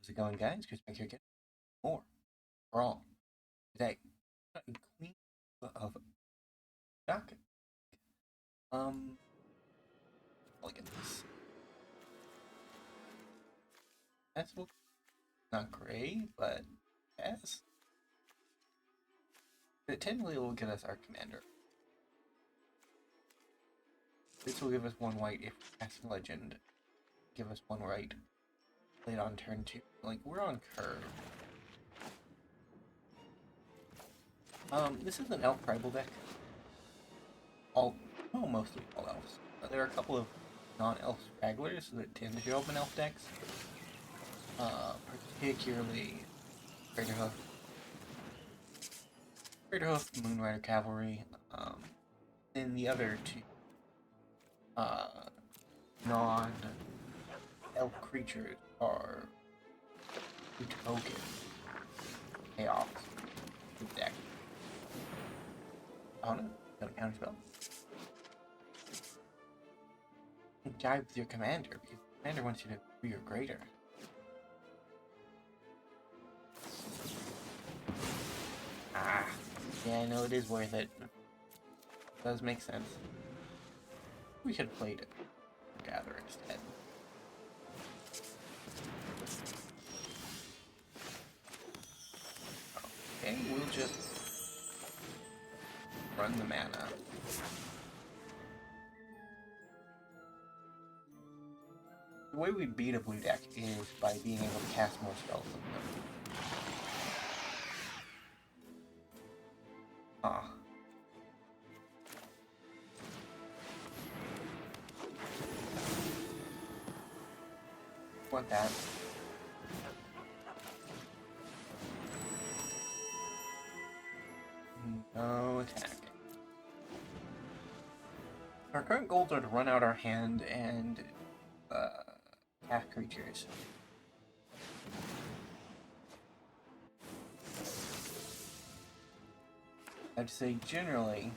How's it going, guys? Chris back here again. More Brawl today. Queen of Duck. Look at this. That's not great, but yes. It technically will get us our commander. This will give us one white if casting legend. Give us one right. Late on turn 2. Like, we're on curve. This is an elf tribal deck. Mostly all elves. There are a couple of non-elf stragglers that tend to show up in elf decks. Particularly Craterhoof, Moonrider Cavalry, and the other two non-elf creatures are token chaos deck. Oh no, got a counterspell. Jive with your commander, because the commander wants you to be your greater. Yeah, I know it is worth it. Does make sense. We should have played it. Gather instead. Okay, we'll just run the mana. The way we beat a blue deck is by being able to cast more spells than them. Want that. No attacking. Our current goals are to run out our hand and cast creatures. I'd say generally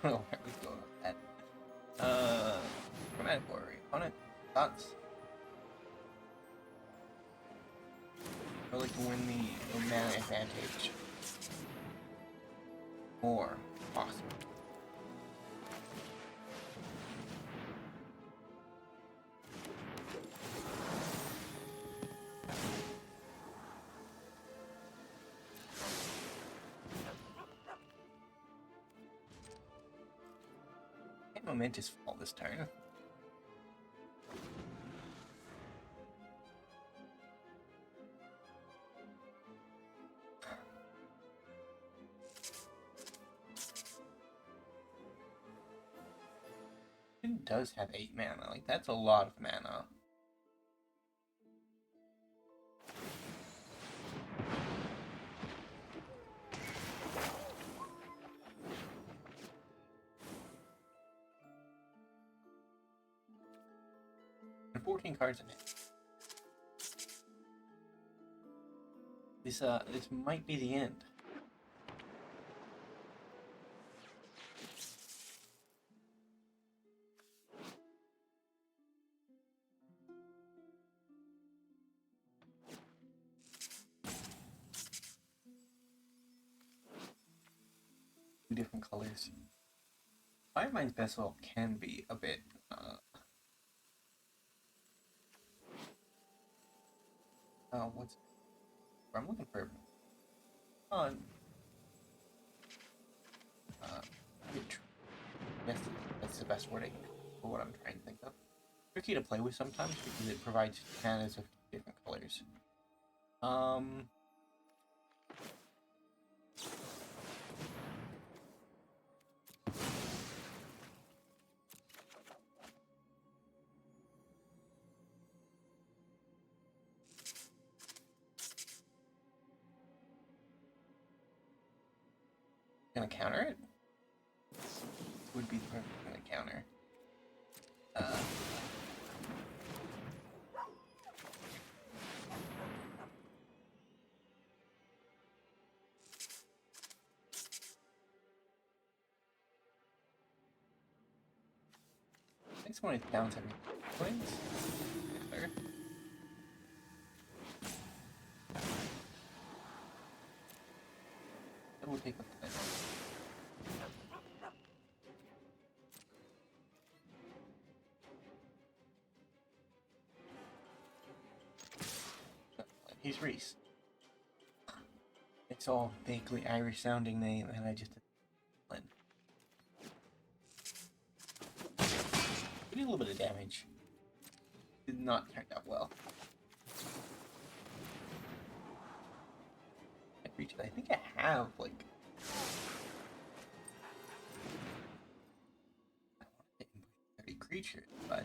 I don't know where we go with that. Chromatic Orrery. Opponent. Thoughts? I like to win the mana advantage. More. Awesome. Momentous fall this turn. It does have 8 mana, like that's a lot of mana. And 14 cards in it. This might be the end. Two different colors. Firemind's Vessel can be a bit what's I'm looking for yes, that's the best wording for what I'm trying to think of. Tricky to play with sometimes because it provides manas of different colors. Gonna counter it? Would be the perfect kind of counter. Next one is down 7 points. There. It will take a minute. He's Rhys. It's all vaguely Irish sounding name, and I just did. We did a little bit of damage. Did not turn out well. I think I have like. I want to 30 creatures, but.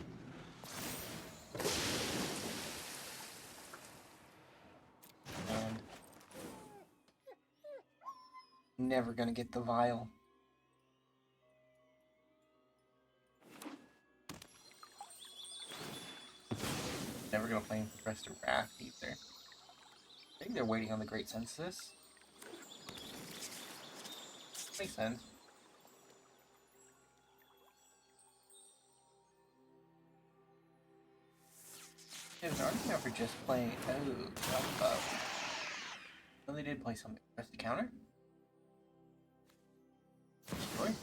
And never gonna get the vial. Never gonna play him for the rest of Wrath either. I think they're waiting on the Great Census. Makes sense. There's an argument for just playing. Oh, they did play something. Press the counter. Destroy.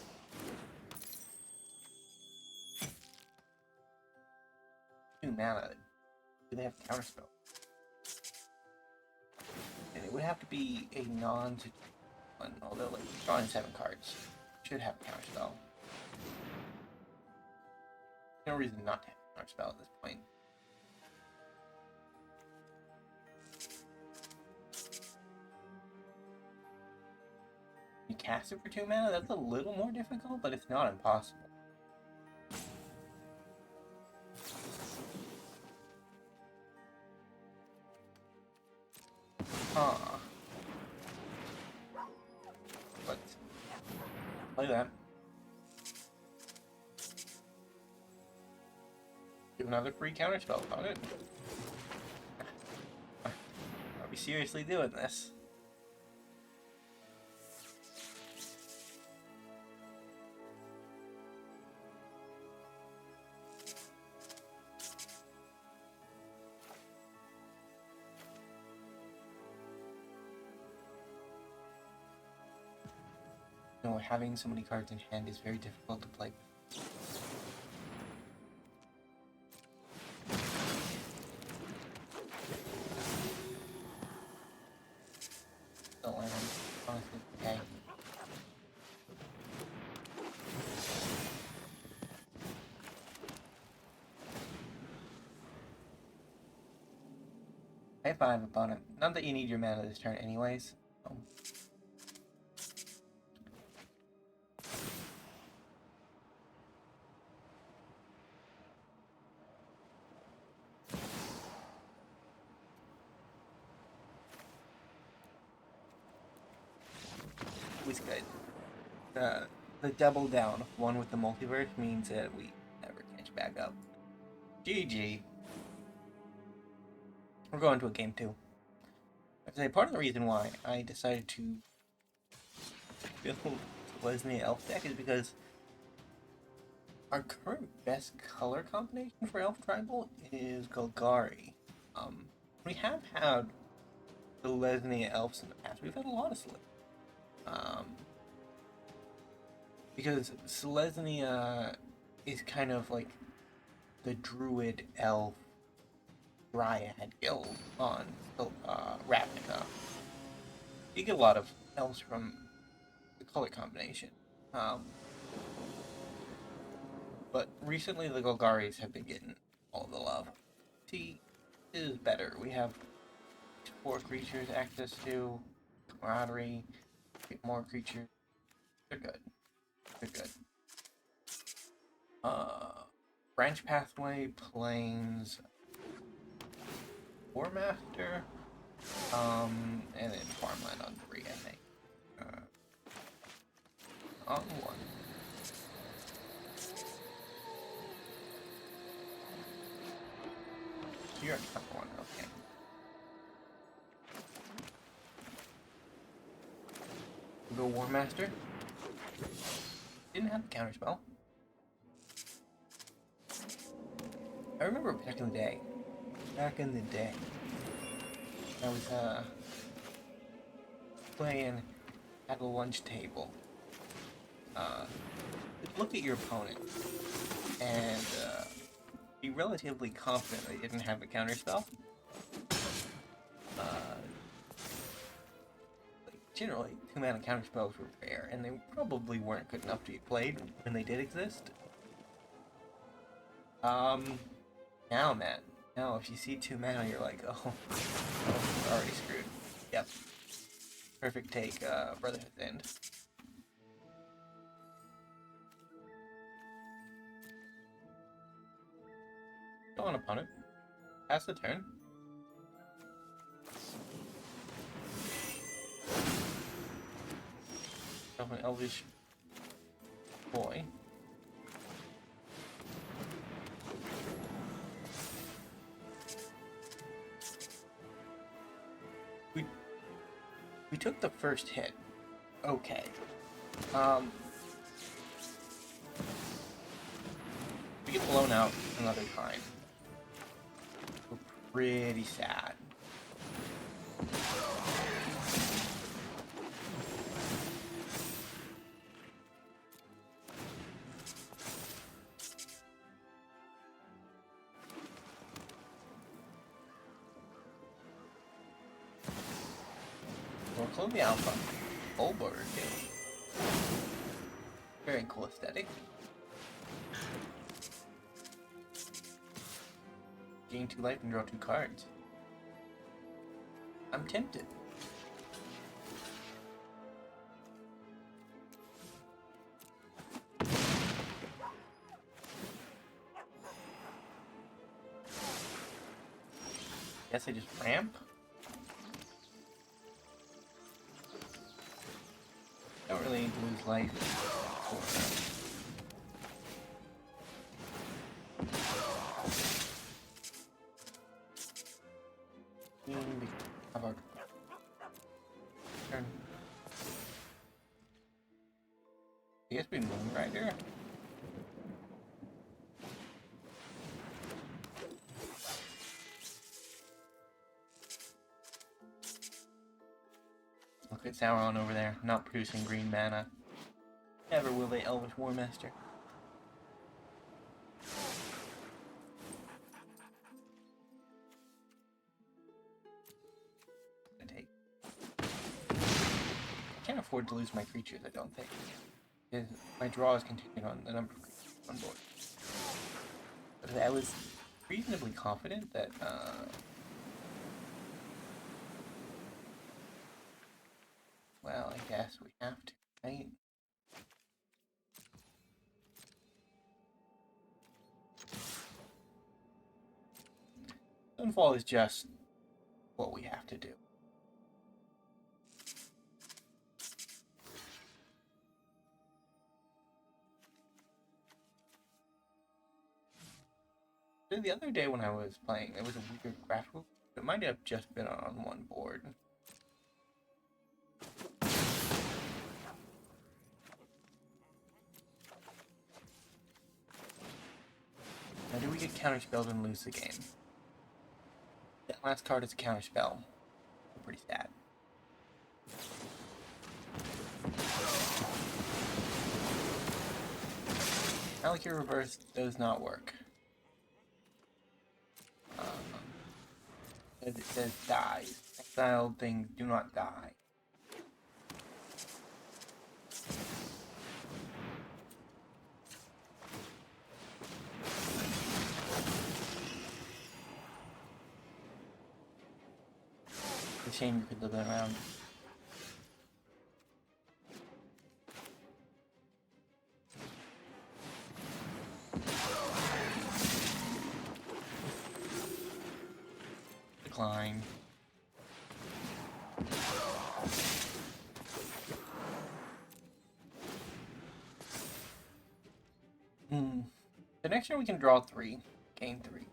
2 mana. Do they have counterspell? And it would have to be a one, although like drawing 7 cards should have counterspell. No reason not to have counterspell at this point. You cast it for 2 mana, that's a little more difficult, but it's not impossible. Huh. But play that. Give another free counterspell on it. Are we seriously doing this? No, having so many cards in hand is very difficult to play. The land, honestly, okay. I have 5 opponent. Not that you need your mana this turn anyways. Was good. The double down, one with the multiverse, means that we never catch back up. GG. We're going to a game 2. I'd say part of the reason why I decided to build Selesnya Elf deck is because our current best color combination for Elf Tribal is Golgari. We have had Selesnya Elves in the past. We've had a lot of Selesnya. Because Selesnya is kind of like the Druid Elf Dryad guild on Ravnica. You get a lot of elves from the color combination. But recently the Golgaris have been getting all the love. T is better. We have 4 creatures access to camaraderie, get more creatures. They're good. They're good. Branch Pathway, Plains, War Master, and then Farmland on 3, I think. On 1. You're on 1, okay. We'll go War Master. Didn't have the counterspell. I remember back in the day. Back in the day. I was playing at a lunch table. Look at your opponent and be relatively confident they didn't have a counterspell. Generally, 2-mana counterspells were rare, and they probably weren't good enough to be played when they did exist. Now, man. Now, if you see 2 mana, you're like, oh, we're already screwed. Yep. Perfect take, Brotherhood's End. Go on, opponent. Pass the turn. An Elvish boy. We took the first hit. Okay. We get blown out another time. We're pretty sad. The Alpha. Old border too. Very cool aesthetic. Gain 2 life and draw 2 cards. I'm tempted. Guess I just ramp. Don't really need to lose life have our turn. I guess we move right here. Look at Sauron over there, not producing green mana. Never will they, Elvish Warmaster. I can't afford to lose my creatures, I don't think. Because my draw is contingent on the number of creatures on board. But I was reasonably confident that well, I guess we have to, right? Sunfall is just what we have to do. The other day when I was playing, it was a weird graphical. It might have just been on one board. Now, do we get counterspelled and lose the game? That last card is a counterspell. Pretty sad. Malakir Reverse does not work. As it says, dies. Exiled things do not die. It's a shame you could live that around. Decline. The next turn we can draw 3. Gain 3.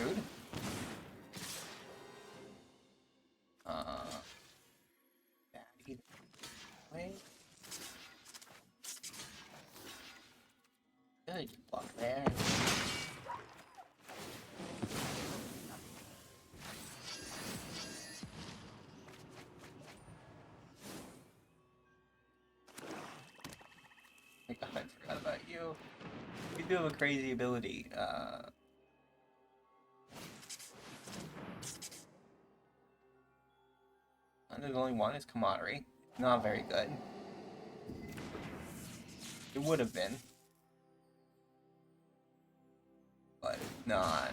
Rude. Wait. Good block there. We do have a crazy ability. And there's only one, is Camaraderie. Not very good. It would have been. But it's not.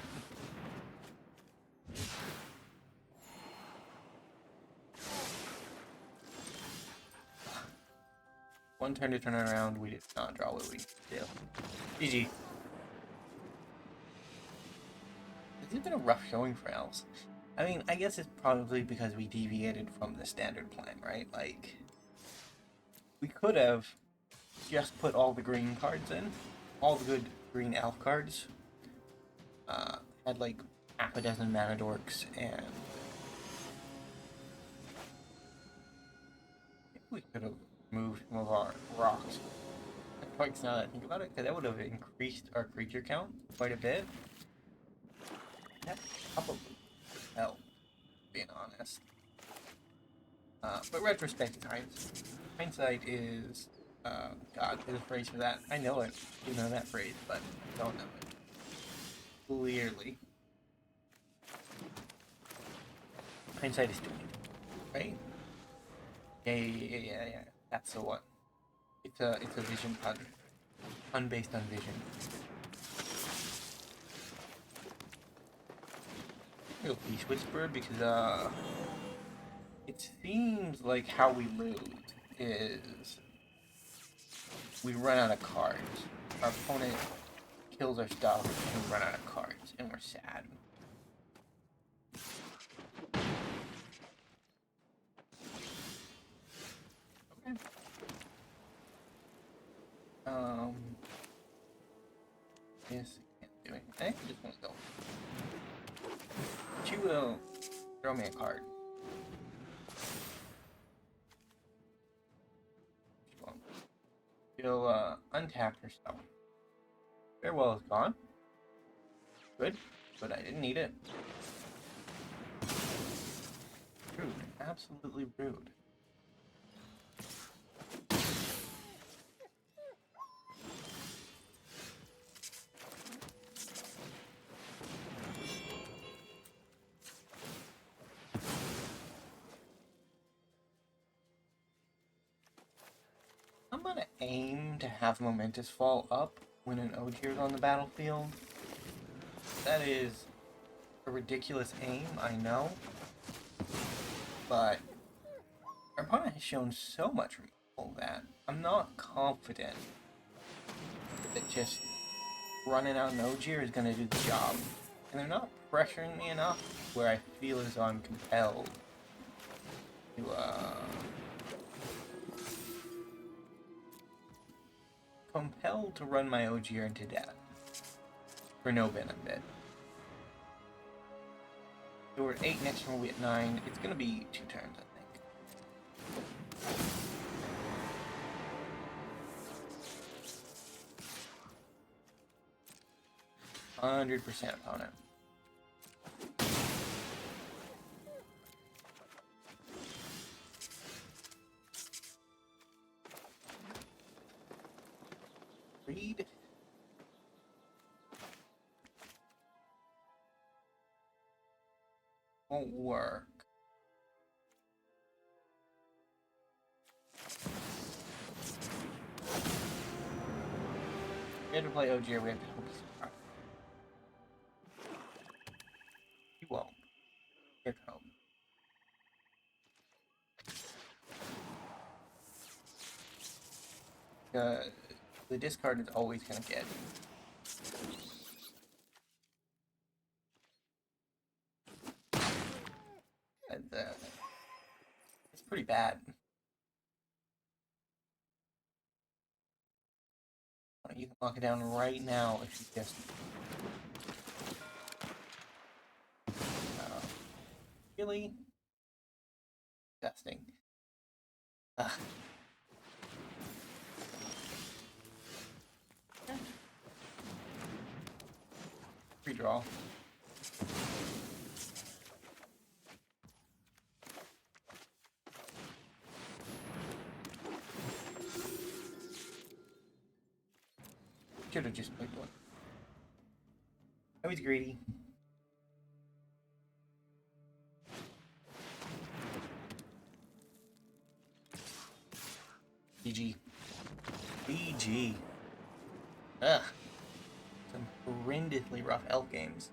One turn to turn it around, we did not draw what we need to do. GG. It's been a rough showing for Elves. I mean, I guess it's probably because we deviated from the standard plan, right? Like, we could have just put all the green cards in. All the good green elf cards. Had like half a dozen mana dorks, and we could have moved some of our rocks. Twice now that I think about it, because that would have increased our creature count quite a bit. That probably helped, being honest. But retrospect is hindsight is, God, there's a phrase for that. I know it, you know that phrase, but I don't know it. Clearly. Hindsight is 20, right? Yeah. That's the one. It's a vision pun. Pun based on vision. Real Peace Whisperer, because it seems like how we lose is we run out of cards. Our opponent kills our stuff and we run out of cards, and we're sad. Okay. Yes, can't do anything. I just want to go. She will throw me a card. She won't. She'll untap herself. Farewell is gone. Good, but I didn't need it. Rude. Absolutely rude. I'm gonna aim to have Momentous Fall up when an Ogier is on the battlefield. That is a ridiculous aim, I know. But our opponent has shown so much removal that I'm not confident that just running out an Ogier is gonna do the job. And they're not pressuring me enough where I feel as though I'm compelled to run my Ogier into death for no benefit. So we're at 8, next turn we'll be at 9. It's gonna be 2 turns, I think. 100% opponent. Read. Won't work. We have to play Ogier, we have to hope he's smart. He won't. Here comes. The discard is always going to get. And, it's pretty bad. You can lock it down right now if you just. Really? Disgusting. Redraw. should have just played one. I was greedy. GG. GG. Ugh. Some horrendously rough elf games.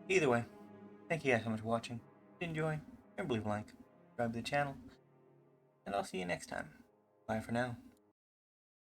Either way, thank you guys so much for watching. If you enjoy, remember to leave a like, subscribe to the channel, and I'll see you next time. Bye for now.